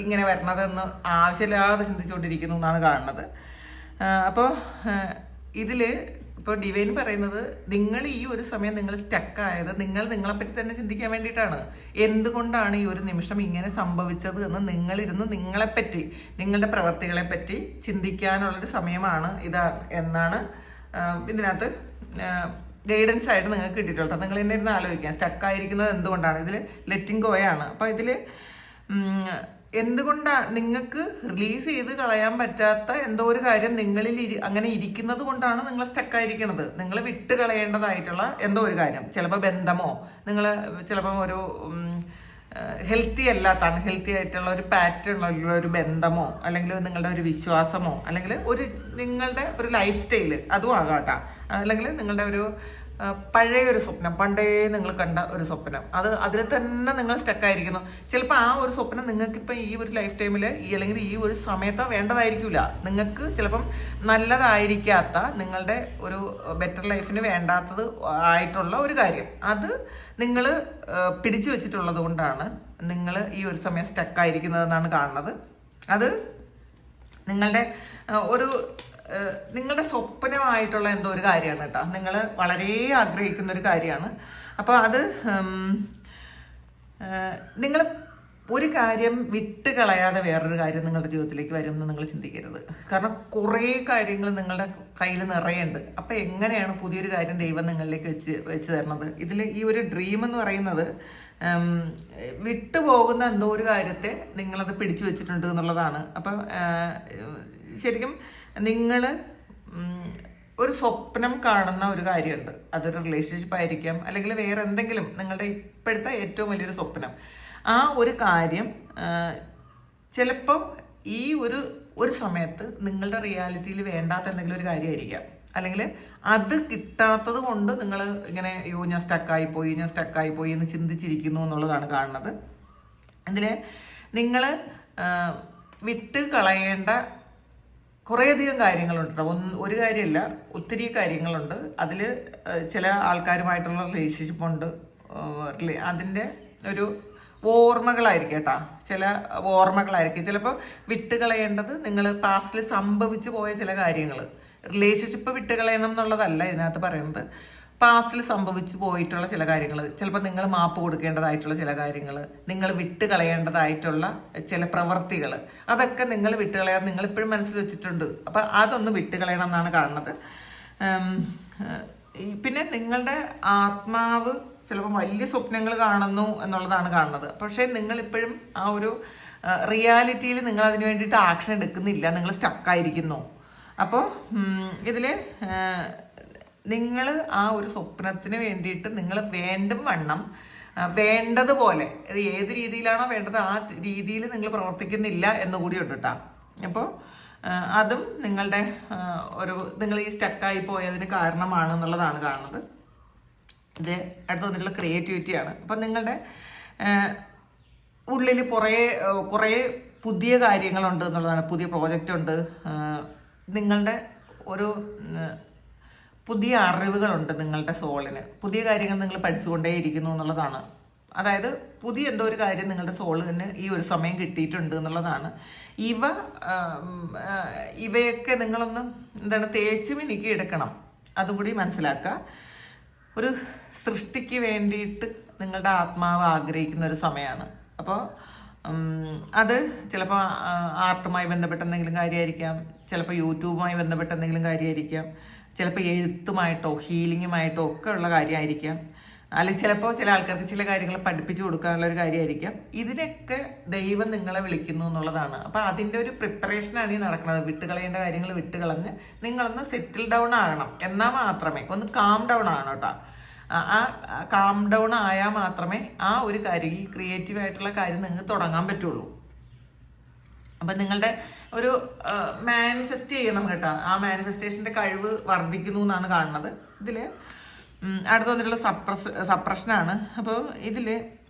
ഇങ്ങനെ വരണതെന്ന് ആവശ്യമില്ലാതെ ചിന്തിച്ചുകൊണ്ടിരിക്കുന്നു എന്നാണ് കാണുന്നത്. അപ്പോൾ ഇതിൽ ഇപ്പോൾ ഡിവൈൻ പറയുന്നത് നിങ്ങൾ ഈ ഒരു സമയം നിങ്ങൾ സ്റ്റക്കായത് നിങ്ങളെപ്പറ്റി തന്നെ ചിന്തിക്കാൻ വേണ്ടിയിട്ടാണ്. എന്തുകൊണ്ടാണ് ഈ ഒരു നിമിഷം ഇങ്ങനെ സംഭവിച്ചത് എന്ന് നിങ്ങളിരുന്ന് നിങ്ങളെപ്പറ്റി നിങ്ങളുടെ പ്രവർത്തികളെപ്പറ്റി ചിന്തിക്കാനുള്ളൊരു സമയമാണ് എന്നാണ് ഇതിനകത്ത് ഗൈഡൻസ് ആയിട്ട് നിങ്ങൾക്ക് കിട്ടിയിട്ടുള്ളത്. നിങ്ങൾ എന്നെ ഇരുന്ന് ആലോചിക്കാം സ്റ്റക്കായിരിക്കുന്നത് എന്തുകൊണ്ടാണ്. ഇതിൽ ലെറ്റിംഗ് ഗോയാണ്. അപ്പോൾ ഇതിൽ എന്തുകൊണ്ടാണ് നിങ്ങൾക്ക് റിലീസ് ചെയ്ത് കളയാൻ പറ്റാത്ത എന്തോ ഒരു കാര്യം നിങ്ങളിൽ അങ്ങനെ ഇരിക്കുന്നത് കൊണ്ടാണ് നിങ്ങൾ സ്റ്റക്കായിരിക്കുന്നത്. നിങ്ങൾ വിട്ട് കളയേണ്ടതായിട്ടുള്ള എന്തോ ഒരു കാര്യം, ചിലപ്പോൾ ബന്ധമോ, നിങ്ങൾ ചിലപ്പം ഒരു ഹെൽത്തി അല്ലാത്ത അൺഹെൽത്തി ആയിട്ടുള്ള ഒരു പാറ്റേണിലുള്ള ഒരു ബന്ധമോ അല്ലെങ്കിൽ നിങ്ങളുടെ ഒരു വിശ്വാസമോ അല്ലെങ്കിൽ നിങ്ങളുടെ ഒരു ലൈഫ് സ്റ്റൈല് അതും ആകാട്ടോ. അല്ലെങ്കിൽ നിങ്ങളുടെ ഒരു പഴയ ഒരു സ്വപ്നം, പണ്ടേ നിങ്ങൾ കണ്ട ഒരു സ്വപ്നം, അതിൽ തന്നെ നിങ്ങൾ സ്റ്റക്കായിരിക്കുന്നു. ചിലപ്പോൾ ആ ഒരു സ്വപ്നം നിങ്ങൾക്കിപ്പോൾ ഈ ഒരു ലൈഫ് ടൈമിൽ അല്ലെങ്കിൽ ഈ ഒരു സമയത്ത് വേണ്ടതായിരിക്കില്ല. നിങ്ങൾക്ക് ചിലപ്പം നല്ലതായിരിക്കാത്ത നിങ്ങളുടെ ഒരു ബെറ്റർ ലൈഫിന് വേണ്ടാത്തത് ആയിട്ടുള്ള ഒരു കാര്യം അത് നിങ്ങൾ പിടിച്ചു വെച്ചിട്ടുള്ളത് കൊണ്ടാണ് നിങ്ങൾ ഈ ഒരു സമയം സ്റ്റക്കായിരിക്കുന്നതെന്നാണ് കാണുന്നത്. അത് നിങ്ങളുടെ സ്വപ്നമായിട്ടുള്ള എന്തോ ഒരു കാര്യമാണ് കേട്ടോ. നിങ്ങൾ വളരെ ആഗ്രഹിക്കുന്ന ഒരു കാര്യമാണ്. അപ്പോൾ അത് നിങ്ങൾ ഒരു കാര്യം വിട്ട് കളയാതെ വേറൊരു കാര്യം നിങ്ങളുടെ ജീവിതത്തിലേക്ക് വരും എന്ന് നിങ്ങൾ ചിന്തിക്കരുത്. കാരണം കുറേ കാര്യങ്ങൾ നിങ്ങളുടെ കയ്യിൽ നിറയുണ്ട്. അപ്പം എങ്ങനെയാണ് പുതിയൊരു കാര്യം ദൈവം നിങ്ങളിലേക്ക് വെച്ച് തരുന്നത്? ഇതിൽ ഈ ഒരു ഡ്രീം എന്ന് പറയുന്നത് വിട്ടുപോകുന്ന എന്തോ ഒരു കാര്യത്തെ നിങ്ങളത് പിടിച്ചു വെച്ചിട്ടുണ്ട് എന്നുള്ളതാണ്. അപ്പം ശരിക്കും നിങ്ങൾ ഒരു സ്വപ്നം കാണുന്ന ഒരു കാര്യമുണ്ട്. അതൊരു റിലേഷൻഷിപ്പ് ആയിരിക്കാം, അല്ലെങ്കിൽ വേറെ എന്തെങ്കിലും നിങ്ങളുടെ ഇപ്പോഴത്തെ ഏറ്റവും വലിയൊരു സ്വപ്നം. ആ ഒരു കാര്യം ചിലപ്പം ഈ ഒരു സമയത്ത് നിങ്ങളുടെ റിയാലിറ്റിയിൽ വേണ്ടാത്ത എന്തെങ്കിലും ഒരു കാര്യമായിരിക്കാം, അല്ലെങ്കിൽ അത് കിട്ടാത്തത് കൊണ്ട് നിങ്ങൾ ഇങ്ങനെ അയ്യോ ഞാൻ സ്റ്റക്കായി പോയി എന്ന് ചിന്തിച്ചിരിക്കുന്നു എന്നുള്ളതാണ് കാണുന്നത്. ഇതിൽ നിങ്ങൾ വിട്ട് കളയേണ്ട കുറേയധികം കാര്യങ്ങളുണ്ട്. ഒരു കാര്യമല്ല, ഒത്തിരി കാര്യങ്ങളുണ്ട്. അതിൽ ചില ആൾക്കാരുമായിട്ടുള്ള റിലേഷൻഷിപ്പ് ഉണ്ട്. അതിൻ്റെ ഒരു ഓർമ്മകളായിരിക്കും കേട്ടോ, ചില ഓർമ്മകളായിരിക്കും. ചിലപ്പോൾ വിട്ടുകളയേണ്ടത് നിങ്ങൾ പാസ്റ്റിൽ സംഭവിച്ചു പോയ ചില കാര്യങ്ങൾ. റിലേഷൻഷിപ്പ് വിട്ടുകളയണം എന്നുള്ളതല്ല ഇതിനകത്ത് പറയുന്നത്. പാസ്റ്റിൽ സംഭവിച്ചു പോയിട്ടുള്ള ചില കാര്യങ്ങൾ, ചിലപ്പോൾ നിങ്ങൾ മാപ്പ് കൊടുക്കേണ്ടതായിട്ടുള്ള ചില കാര്യങ്ങൾ, നിങ്ങൾ വിട്ടുകളയേണ്ടതായിട്ടുള്ള ചില പ്രവർത്തികൾ, അതൊക്കെ നിങ്ങൾ വിട്ടുകളയാൻ നിങ്ങൾ ഇപ്പോഴും മനസ്സിൽ വെച്ചിട്ടുണ്ട്. അപ്പം അതൊന്ന് വിട്ടുകളയണം എന്നാണ് കാണുന്നത്. പിന്നെ നിങ്ങളുടെ ആത്മാവ് ചിലപ്പോൾ വലിയ സ്വപ്നങ്ങൾ കാണുന്നു എന്നുള്ളതാണ് കാണുന്നത്. പക്ഷേ നിങ്ങളിപ്പോഴും ആ ഒരു റിയാലിറ്റിയിൽ നിങ്ങൾ അതിന് വേണ്ടിയിട്ട് ആക്ഷൻ എടുക്കുന്നില്ല, നിങ്ങൾ സ്റ്റക്കായിരിക്കുന്നു. അപ്പോൾ ഇതിൽ നിങ്ങൾ ആ ഒരു സ്വപ്നത്തിന് വേണ്ടിയിട്ട് നിങ്ങൾ വേണ്ടും വണ്ണം വേണ്ടതുപോലെ, ഇത് ഏത് രീതിയിലാണോ വേണ്ടത് ആ രീതിയിൽ നിങ്ങൾ പ്രവർത്തിക്കുന്നില്ല എന്നുകൂടി ഉണ്ട് കേട്ടോ. അപ്പോൾ അതും നിങ്ങളുടെ നിങ്ങൾ ഈ സ്റ്റക്കായി പോയതിന് കാരണമാണ് എന്നുള്ളതാണ് കാണുന്നത്. ഇത് അടുത്ത് വന്നിട്ടുള്ള ക്രിയേറ്റിവിറ്റിയാണ്. അപ്പം നിങ്ങളുടെ ഉള്ളിൽ കുറേ പുതിയ കാര്യങ്ങളുണ്ട് എന്നുള്ളതാണ്. പുതിയ പ്രോജക്റ്റ് ഉണ്ട്, നിങ്ങളുടെ ഒരു പുതിയ അറിവുകളുണ്ട്. നിങ്ങളുടെ സോളിന് പുതിയ കാര്യങ്ങൾ നിങ്ങൾ പഠിച്ചുകൊണ്ടേയിരിക്കുന്നു എന്നുള്ളതാണ്. അതായത് പുതിയ എന്തോ ഒരു കാര്യം നിങ്ങളുടെ സോളിന് ഈ ഒരു സമയം കിട്ടിയിട്ടുണ്ട് എന്നുള്ളതാണ്. ഇവയൊക്കെ നിങ്ങളൊന്ന് തേച്ച് മിനുക്കി എടുക്കണം, അതുകൂടി മനസ്സിലാക്കുക. ഒരു സൃഷ്ടിക്ക് വേണ്ടിയിട്ട് നിങ്ങളുടെ ആത്മാവ് ആഗ്രഹിക്കുന്ന ഒരു സമയമാണ്. അപ്പോൾ അത് ചിലപ്പോൾ ആർട്ടുമായി ബന്ധപ്പെട്ട എന്തെങ്കിലും കാര്യമായിരിക്കാം, ചിലപ്പോൾ യൂട്യൂബുമായി ബന്ധപ്പെട്ട എന്തെങ്കിലും കാര്യമായിരിക്കാം, ചിലപ്പോൾ എഴുത്തുമായിട്ടോ ഹീലിങ്ങുമായിട്ടോ ഒക്കെ ഉള്ള കാര്യമായിരിക്കാം, അല്ലെങ്കിൽ ചിലപ്പോൾ ചില ആൾക്കാർക്ക് ചില കാര്യങ്ങൾ പഠിപ്പിച്ചു കൊടുക്കാനുള്ള ഒരു കാര്യമായിരിക്കാം. ഇതിനൊക്കെ ദൈവം നിങ്ങളെ വിളിക്കുന്നു എന്നുള്ളതാണ്. അപ്പോൾ അതിൻ്റെ ഒരു പ്രിപ്പറേഷനാണ് ഈ നടക്കുന്നത്. വിട്ടുകളയേണ്ട കാര്യങ്ങൾ വിട്ടുകളഞ്ഞ് നിങ്ങളൊന്ന് സെറ്റിൽ ഡൗൺ ആകണം. എന്നാൽ മാത്രമേ ഒന്ന് കാം ഡൗൺ ആകണം കേട്ടോ. ആ കാം ഡൗൺ ആയാൽ മാത്രമേ ആ ഒരു കാര്യം, ഈ ക്രിയേറ്റീവ് ആയിട്ടുള്ള കാര്യം നിങ്ങൾക്ക് തുടങ്ങാൻ പറ്റുള്ളൂ. അപ്പം നിങ്ങളുടെ ഒരു മാനിഫെസ്റ്റ് ചെയ്യണം കേട്ടോ. ആ മാനിഫെസ്റ്റേഷൻ്റെ കഴിവ് വർദ്ധിക്കുന്നു എന്നാണ് കാണുന്നത്. ഇതിൽ അടുത്ത് വന്നിട്ടുള്ള സപ്രഷനാണ്. അപ്പോൾ ഇതിൽ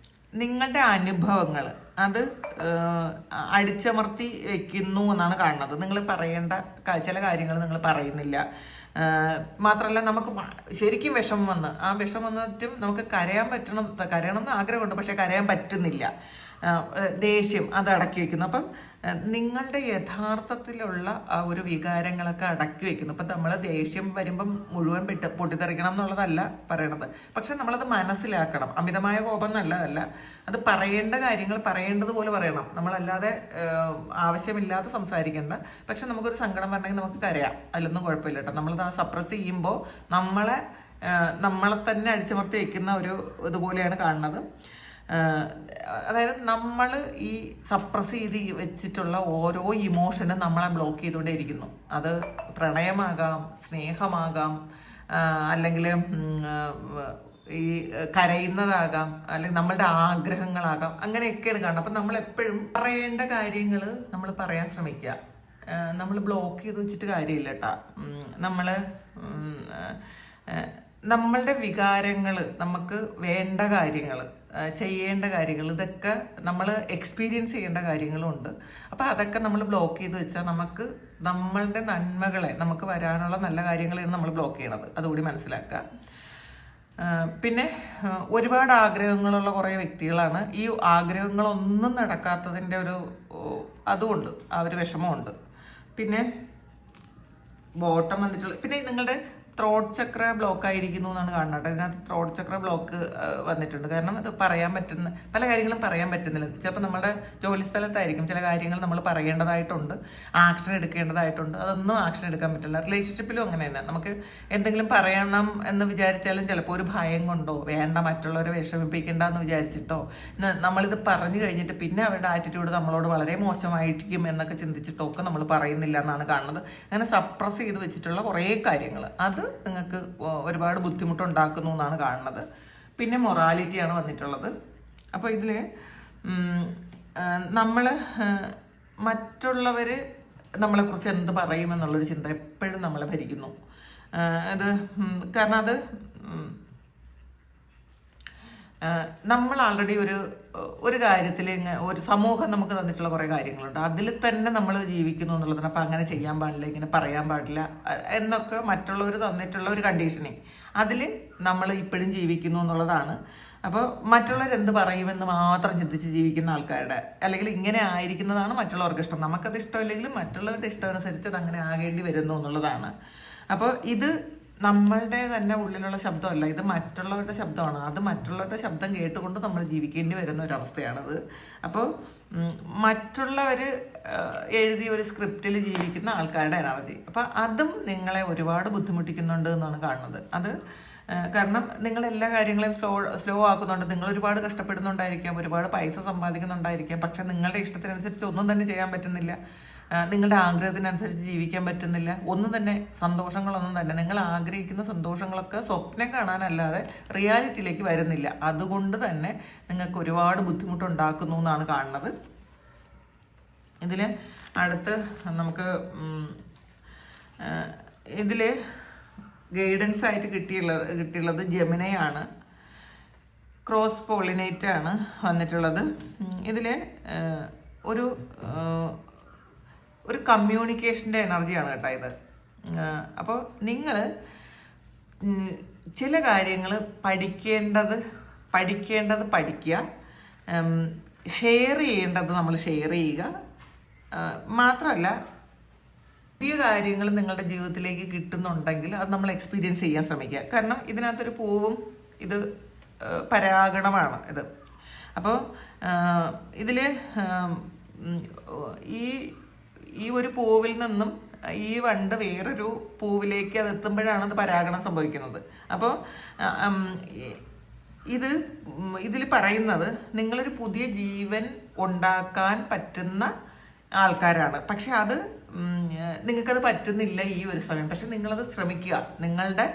നിങ്ങളുടെ അനുഭവങ്ങൾ അത് അടിച്ചമർത്തി വെക്കുന്നു എന്നാണ് കാണുന്നത്. നിങ്ങൾ പറയേണ്ട ചില കാര്യങ്ങൾ നിങ്ങൾ പറയുന്നില്ല. മാത്രമല്ല, നമുക്ക് ശരിക്കും വിഷമം വന്ന് ആ വിഷമം വന്നിട്ടും നമുക്ക് കരയണം എന്ന് ആഗ്രഹമുണ്ട്, പക്ഷെ കരയാൻ പറ്റുന്നില്ല. ദേഷ്യം അത് അടക്കി വെക്കുന്നു. അപ്പം നിങ്ങളുടെ യഥാർത്ഥത്തിലുള്ള ആ ഒരു വികാരങ്ങളൊക്കെ അടക്കി വെക്കുന്നു. അപ്പം നമ്മൾ ദേഷ്യം വരുമ്പം മുഴുവൻ പൊട്ടിത്തെറിക്കണം എന്നുള്ളതല്ല പറയണത്, പക്ഷെ നമ്മളത് മനസ്സിലാക്കണം. അമിതമായ കോപം നല്ലതല്ല. അത് പറയേണ്ട കാര്യങ്ങൾ പറയേണ്ടതുപോലെ പറയണം. നമ്മളല്ലാതെ ആവശ്യമില്ലാതെ സംസാരിക്കേണ്ട. പക്ഷെ നമുക്കൊരു സങ്കടം വരണമെങ്കിൽ നമുക്ക് കരയാം, അതിലൊന്നും കുഴപ്പമില്ല കേട്ടോ. നമ്മളത് ആ സപ്രസ് ചെയ്യുമ്പോൾ നമ്മളെ തന്നെ അടിച്ചമർത്തി വയ്ക്കുന്ന ഒരു ഇതുപോലെയാണ് കാണുന്നത്. അതായത് നമ്മൾ ഈ സപ്രസ് ചെയ്ത് വെച്ചിട്ടുള്ള ഓരോ ഇമോഷനും നമ്മളെ ബ്ലോക്ക് ചെയ്തുകൊണ്ടേയിരിക്കുന്നു. അത് പ്രണയമാകാം, സ്നേഹമാകാം, അല്ലെങ്കിൽ ഈ കരയുന്നതാകാം, അല്ലെങ്കിൽ നമ്മളുടെ ആഗ്രഹങ്ങളാകാം, അങ്ങനെയൊക്കെയാണ് കാണുന്നത്. അപ്പം നമ്മളെപ്പോഴും പറയേണ്ട കാര്യങ്ങൾ നമ്മൾ പറയാൻ ശ്രമിക്കുക. നമ്മൾ ബ്ലോക്ക് ചെയ്ത് വെച്ചിട്ട് കാര്യമില്ല കേട്ടോ. നമ്മളുടെ വികാരങ്ങൾ, നമുക്ക് വേണ്ട കാര്യങ്ങൾ, ചെയ്യേണ്ട കാര്യങ്ങൾ, ഇതൊക്കെ നമ്മൾ എക്സ്പീരിയൻസ് ചെയ്യേണ്ട കാര്യങ്ങളുണ്ട്. അപ്പോൾ അതൊക്കെ നമ്മൾ ബ്ലോക്ക് ചെയ്ത് വെച്ചാൽ നമുക്ക് നമ്മളുടെ നന്മകളെ, നമുക്ക് വരാനുള്ള നല്ല കാര്യങ്ങളെയാണ് നമ്മൾ ബ്ലോക്ക് ചെയ്യണത്. അതുകൂടി മനസ്സിലാക്കുക. പിന്നെ ഒരുപാട് ആഗ്രഹങ്ങളുള്ള കുറേ വ്യക്തികളാണ്. ഈ ആഗ്രഹങ്ങളൊന്നും നടക്കാത്തതിൻ്റെ അതുകൊണ്ട് ആ ഒരു വിഷമമുണ്ട്. പിന്നെ ബോട്ടം വന്നിട്ടുള്ള, പിന്നെ നിങ്ങളുടെ ത്രോട്ട് ചക്ര ബ്ലോക്ക് ആയിരിക്കുന്നു എന്നാണ് കാണുന്നത്. അതിനകത്ത് ത്രോട്ട് ചക്ര ബ്ലോക്ക് വന്നിട്ടുണ്ട്. കാരണം അത് പറയാൻ പറ്റുന്ന പല കാര്യങ്ങളും പറയാൻ പറ്റുന്നില്ല. ചിലപ്പോൾ നമ്മുടെ ജോലി സ്ഥലത്തായിരിക്കും ചില കാര്യങ്ങൾ നമ്മൾ പറയേണ്ടതായിട്ടുണ്ട്, ആക്ഷൻ എടുക്കേണ്ടതായിട്ടുണ്ട്, അതൊന്നും ആക്ഷൻ എടുക്കാൻ പറ്റില്ല. റിലേഷൻഷിപ്പിലും അങ്ങനെ തന്നെ നമുക്ക് എന്തെങ്കിലും പറയണം എന്ന് വിചാരിച്ചാലും ചിലപ്പോൾ ഒരു ഭയം കൊണ്ടോ വേണ്ട മറ്റുള്ളവരെ വിഷമിപ്പിക്കേണ്ട എന്ന് വിചാരിച്ചിട്ടോ നമ്മളിത് പറഞ്ഞു കഴിഞ്ഞിട്ട് പിന്നെ അവരുടെ ആറ്റിറ്റ്യൂഡ് നമ്മളോട് വളരെ മോശമായിരിക്കും എന്നൊക്കെ ചിന്തിച്ചിട്ടോ ഒക്കെ നമ്മൾ പറയുന്നില്ല എന്നാണ് കാണുന്നത്. അങ്ങനെ സപ്രസ് ചെയ്ത് വെച്ചിട്ടുള്ള കുറേ കാര്യങ്ങൾ അത് നിങ്ങൾക്ക് ഒരുപാട് ബുദ്ധിമുട്ടുണ്ടാക്കുന്നു എന്നാണ് കാണുന്നത്. പിന്നെ മൊറാലിറ്റിയാണ് വന്നിട്ടുള്ളത്. അപ്പോൾ ഇതിൽ നമ്മൾ മറ്റുള്ളവർ നമ്മളെക്കുറിച്ച് എന്ത് പറയുമെന്നുള്ളൊരു ചിന്ത എപ്പോഴും നമ്മളെ ഭരിക്കുന്നു. അത് കാരണം അത് നമ്മൾ ആൾറെഡി ഒരു കാര്യത്തിൽ ഒരു സമൂഹം നമുക്ക് തന്നിട്ടുള്ള കുറേ കാര്യങ്ങളുണ്ട്, അതിൽ തന്നെ നമ്മൾ ജീവിക്കുന്നു എന്നുള്ളതാണ്. അപ്പം അങ്ങനെ ചെയ്യാൻ പാടില്ല, ഇങ്ങനെ പറയാൻ പാടില്ല എന്നൊക്കെ മറ്റുള്ളവർ തന്നിട്ടുള്ള ഒരു കണ്ടീഷനിങ്, അതിൽ നമ്മൾ ഇപ്പോഴും ജീവിക്കുന്നു എന്നുള്ളതാണ്. അപ്പോൾ മറ്റുള്ളവർ എന്ത് പറയുമെന്ന് മാത്രം ചിന്തിച്ച് ജീവിക്കുന്ന ആൾക്കാരുടെ, അല്ലെങ്കിൽ ഇങ്ങനെ ആയിരിക്കുന്നതാണ് മറ്റുള്ളവർക്ക് ഇഷ്ടം. നമുക്കത് ഇഷ്ടമില്ലെങ്കിലും മറ്റുള്ളവരുടെ ഇഷ്ടം അനുസരിച്ച് അത് അങ്ങനെ ആകേണ്ടി വരുന്നു എന്നുള്ളതാണ്. അപ്പോൾ ഇത് നമ്മളുടെ തന്നെ ഉള്ളിലുള്ള ശബ്ദമല്ല, ഇത് മറ്റുള്ളവരുടെ ശബ്ദമാണ്. അത് മറ്റുള്ളവരുടെ ശബ്ദം കേട്ടുകൊണ്ട് നമ്മൾ ജീവിക്കേണ്ടി വരുന്ന ഒരവസ്ഥയാണത്. അപ്പോൾ മറ്റുള്ളവർ എഴുതിയ ഒരു സ്ക്രിപ്റ്റിൽ ജീവിക്കുന്ന ആൾക്കാരുടെ എനർജി, അപ്പം അതും നിങ്ങളെ ഒരുപാട് ബുദ്ധിമുട്ടിക്കുന്നുണ്ട് എന്നാണ് കാണുന്നത്. അത് കാരണം നിങ്ങൾ എല്ലാ കാര്യങ്ങളെയും സ്ലോ ആക്കുന്നുണ്ട്. നിങ്ങൾ ഒരുപാട് കഷ്ടപ്പെടുന്നുണ്ടായിരിക്കാം, ഒരുപാട് പൈസ സമ്പാദിക്കുന്നുണ്ടായിരിക്കാം, പക്ഷെ നിങ്ങളുടെ ഇഷ്ടത്തിനനുസരിച്ച് ഒന്നും തന്നെ ചെയ്യാൻ പറ്റുന്നില്ല, നിങ്ങളുടെ ആഗ്രഹത്തിനനുസരിച്ച് ജീവിക്കാൻ പറ്റുന്നില്ല, ഒന്നും തന്നെ സന്തോഷങ്ങളൊന്നും തന്നെ നിങ്ങൾ ആഗ്രഹിക്കുന്ന സന്തോഷങ്ങളൊക്കെ സ്വപ്നം കാണാനല്ലാതെ റിയാലിറ്റിയിലേക്ക് വരുന്നില്ല. അതുകൊണ്ട് തന്നെ നിങ്ങൾക്ക് ഒരുപാട് ബുദ്ധിമുട്ടുണ്ടാക്കുന്നു എന്നാണ് കാണുന്നത്. ഇതിൽ അടുത്ത് നമുക്ക് ഇതിൽ ഗൈഡൻസ് ആയിട്ട് കിട്ടിയുള്ളത് ജെമിനയാണ്, ക്രോസ് പോളിനേറ്റ് ആണ് വന്നിട്ടുള്ളത്. ഇതിൽ ഒരു കമ്മ്യൂണിക്കേഷൻ്റെ എനർജിയാണ് കേട്ടോ ഇത്. അപ്പോൾ നിങ്ങൾ ചില കാര്യങ്ങൾ പഠിക്കേണ്ടത് പഠിക്കുക, ഷെയർ ചെയ്യേണ്ടത് നമ്മൾ ഷെയർ ചെയ്യുക, മാത്രമല്ല പുതിയ കാര്യങ്ങൾ നിങ്ങളുടെ ജീവിതത്തിലേക്ക് കിട്ടുന്നുണ്ടെങ്കിൽ അത് നമ്മൾ എക്സ്പീരിയൻസ് ചെയ്യാൻ ശ്രമിക്കുക. കാരണം ഇതിനകത്തൊരു പൂവും ഇത് പരാഗണമാണ് ഇത്. അപ്പോൾ ഇതിൽ ഈ ഒരു പൂവിൽ നിന്നും ഈ വണ്ട് വേറൊരു പൂവിലേക്ക് അത് എത്തുമ്പോഴാണ് അത് പരാഗണം സംഭവിക്കുന്നത്. അപ്പോൾ ഇതിൽ പറയുന്നത് നിങ്ങളൊരു പുതിയ ജീവൻ ഉണ്ടാക്കാൻ പറ്റുന്ന ആൾക്കാരാണ്. പക്ഷെ അത് നിങ്ങൾക്കത് പറ്റുന്നില്ല ഈ ഒരു സമയം. പക്ഷെ നിങ്ങളത് ശ്രമിക്കുക, നിങ്ങളുടെ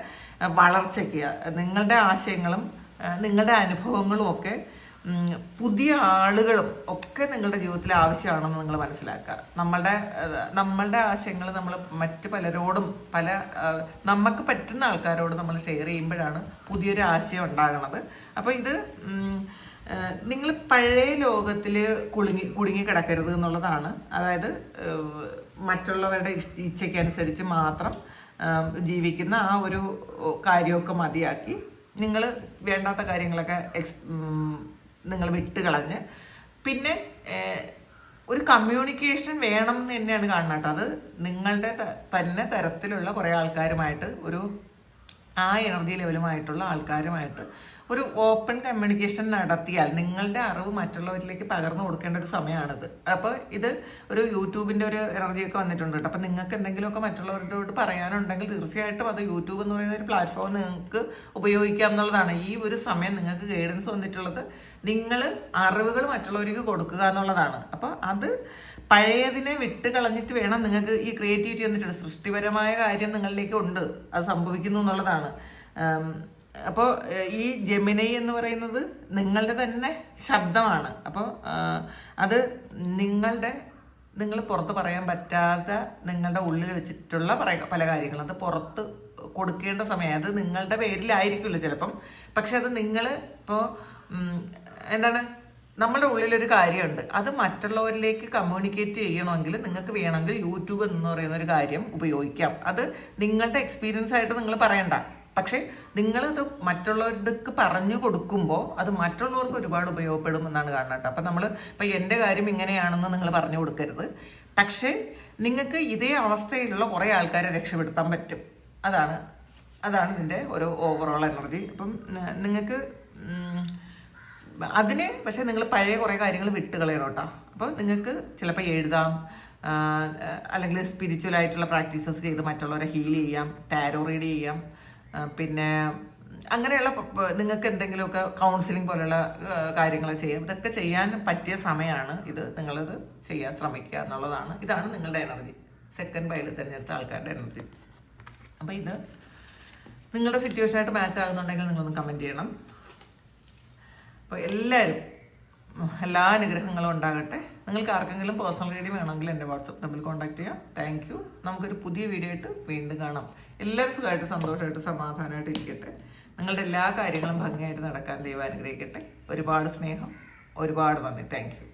വളർച്ചയ്ക്ക് നിങ്ങളുടെ ആശയങ്ങളും നിങ്ങളുടെ അനുഭവങ്ങളും ഒക്കെ പുതിയ ആളുകളും ഒക്കെ നിങ്ങളുടെ ജീവിതത്തിൽ ആവശ്യമാണെന്ന് നിങ്ങൾ മനസ്സിലാക്കുക. നമ്മളുടെ ആശയങ്ങൾ നമ്മൾ മറ്റ് പലരോടും നമുക്ക് പറ്റുന്ന ആൾക്കാരോട് നമ്മൾ ഷെയർ ചെയ്യുമ്പോഴാണ് പുതിയൊരു ആശയം ഉണ്ടാകുന്നത്. അപ്പോൾ ഇത് നിങ്ങൾ പഴയ ലോകത്തിൽ കുടുങ്ങി കിടക്കരുത് എന്നുള്ളതാണ്. അതായത് മറ്റുള്ളവരുടെ ഇച്ഛയ്ക്കനുസരിച്ച് മാത്രം ജീവിക്കുന്ന ആ ഒരു കാര്യമൊക്കെ മതിയാക്കി നിങ്ങൾ വേണ്ടാത്ത കാര്യങ്ങളൊക്കെ നിങ്ങൾ വിട്ടുകളഞ്ഞ് പിന്നെ ഒരു കമ്മ്യൂണിക്കേഷൻ വേണം എന്ന് തന്നെയാണ് കാണുന്നത്. അത് നിങ്ങളുടെ തന്നെ തരത്തിലുള്ള കുറേ ആൾക്കാരുമായിട്ട് ആ എനർജി ലെവലുമായിട്ടുള്ള ആൾക്കാരുമായിട്ട് ഒരു ഓപ്പൺ കമ്മ്യൂണിക്കേഷൻ നടത്തിയാൽ നിങ്ങളുടെ അറിവ് മറ്റുള്ളവരിലേക്ക് പകർന്നു കൊടുക്കേണ്ട ഒരു സമയമാണിത്. അപ്പോൾ ഇത് ഒരു യൂട്യൂബിൻ്റെ ഒരു എനർജിയൊക്കെ വന്നിട്ടുണ്ട് കേട്ടോ. അപ്പം നിങ്ങൾക്ക് എന്തെങ്കിലുമൊക്കെ മറ്റുള്ളവരോട് പറയാനുണ്ടെങ്കിൽ തീർച്ചയായിട്ടും അത് യൂട്യൂബ് എന്ന് പറയുന്ന ഒരു പ്ലാറ്റ്ഫോം നിങ്ങൾക്ക് ഉപയോഗിക്കാം എന്നുള്ളതാണ്. ഈ ഒരു സമയം നിങ്ങൾക്ക് ഗൈഡൻസ് വന്നിട്ടുള്ളത് നിങ്ങൾ അറിവുകൾ മറ്റുള്ളവർക്ക് കൊടുക്കുക എന്നുള്ളതാണ്. അപ്പോൾ അത് പഴയതിനെ വിട്ട് കളഞ്ഞിട്ട് വേണം നിങ്ങൾക്ക് ഈ ക്രിയേറ്റിവിറ്റി വന്നിട്ടുണ്ട്. സൃഷ്ടിപരമായ കാര്യം നിങ്ങളിലേക്ക് ഉണ്ട്, അത് സംഭവിക്കുന്നു എന്നുള്ളതാണ്. അപ്പോൾ ഈ ജെമിനൈ എന്ന് പറയുന്നത് നിങ്ങളുടെ തന്നെ ശബ്ദമാണ്. അപ്പോൾ അത് നിങ്ങൾ പുറത്ത് പറയാൻ പറ്റാത്ത നിങ്ങളുടെ ഉള്ളിൽ വെച്ചിട്ടുള്ള പല കാര്യങ്ങളും അത് പുറത്ത് കൊടുക്കേണ്ട സമയം അത് നിങ്ങളുടെ പേരിലായിരിക്കുമല്ലോ ചിലപ്പം. പക്ഷെ അത് നിങ്ങൾ ഇപ്പോൾ നമ്മുടെ ഉള്ളിലൊരു കാര്യമുണ്ട്, അത് മറ്റുള്ളവരിലേക്ക് കമ്മ്യൂണിക്കേറ്റ് ചെയ്യണമെങ്കിൽ നിങ്ങൾക്ക് വേണമെങ്കിൽ യൂട്യൂബ് എന്ന് പറയുന്ന ഒരു കാര്യം ഉപയോഗിക്കാം. അത് നിങ്ങളുടെ എക്സ്പീരിയൻസ് ആയിട്ട് നിങ്ങൾ പറയണ്ട, പക്ഷെ നിങ്ങളത് മറ്റുള്ളവർക്ക് പറഞ്ഞു കൊടുക്കുമ്പോൾ അത് മറ്റുള്ളവർക്ക് ഒരുപാട് ഉപയോഗപ്പെടും എന്നാണ് കാണുന്നത്. അപ്പം ഇപ്പം എൻ്റെ കാര്യം ഇങ്ങനെയാണെന്ന് നിങ്ങൾ പറഞ്ഞു കൊടുക്കരുത്, പക്ഷേ നിങ്ങൾക്ക് ഇതേ അവസ്ഥയിലുള്ള കുറേ ആൾക്കാരെ രക്ഷപ്പെടുത്താൻ പറ്റും. അതാണ് അതാണ് ഇതിൻ്റെ ഒരു ഓവറോൾ എനർജി. അപ്പം നിങ്ങൾക്ക് അതിന് പക്ഷേ നിങ്ങൾ പഴയ കുറേ കാര്യങ്ങൾ വിട്ട് കളയണം കേട്ടോ. അപ്പോൾ നിങ്ങൾക്ക് ചിലപ്പോൾ എഴുതാം, അല്ലെങ്കിൽ സ്പിരിച്വൽ ആയിട്ടുള്ള പ്രാക്ടീസസ് ചെയ്ത് മറ്റുള്ളവരെ ഹീൽ ചെയ്യാം, ടാരോ റീഡ് ചെയ്യാം, പിന്നെ അങ്ങനെയുള്ള നിങ്ങൾക്ക് എന്തെങ്കിലുമൊക്കെ കൗൺസിലിംഗ് പോലെയുള്ള കാര്യങ്ങൾ ചെയ്യാം. ഇതൊക്കെ ചെയ്യാൻ പറ്റിയ സമയമാണ് ഇത്. നിങ്ങളത് ചെയ്യാൻ ശ്രമിക്കുക എന്നുള്ളതാണ്. ഇതാണ് നിങ്ങളുടെ എനർജി, സെക്കൻഡ് പൈൽ തിരഞ്ഞെടുത്ത ആൾക്കാരുടെ എനർജി. അപ്പോൾ ഇത് നിങ്ങളുടെ സിറ്റുവേഷനായിട്ട് മാച്ച് ആകുന്നുണ്ടെങ്കിൽ നിങ്ങളൊന്ന് കമൻറ്റ് ചെയ്യണം. അപ്പോൾ എല്ലാവരും എല്ലാ അനുഗ്രഹങ്ങളും ഉണ്ടാകട്ടെ. നിങ്ങൾക്ക് ആർക്കെങ്കിലും പേഴ്സണൽ റീഡിംഗ് വേണമെങ്കിൽ എൻ്റെ വാട്സപ്പ് നമ്പറിൽ കോൺടാക്ട് ചെയ്യാം. Thank you. നമുക്കൊരു പുതിയ വീഡിയോ ആയിട്ട് വീണ്ടും കാണാം. എല്ലാവരും സുഖമായിട്ട് സന്തോഷമായിട്ട് സമാധാനമായിട്ട് ഇരിക്കട്ടെ. നിങ്ങളുടെ എല്ലാ കാര്യങ്ങളും ഭംഗിയായിട്ട് നടക്കാൻ ദൈവം അനുഗ്രഹിക്കട്ടെ. ഒരുപാട് സ്നേഹം, ഒരുപാട് നന്ദി. Thank you.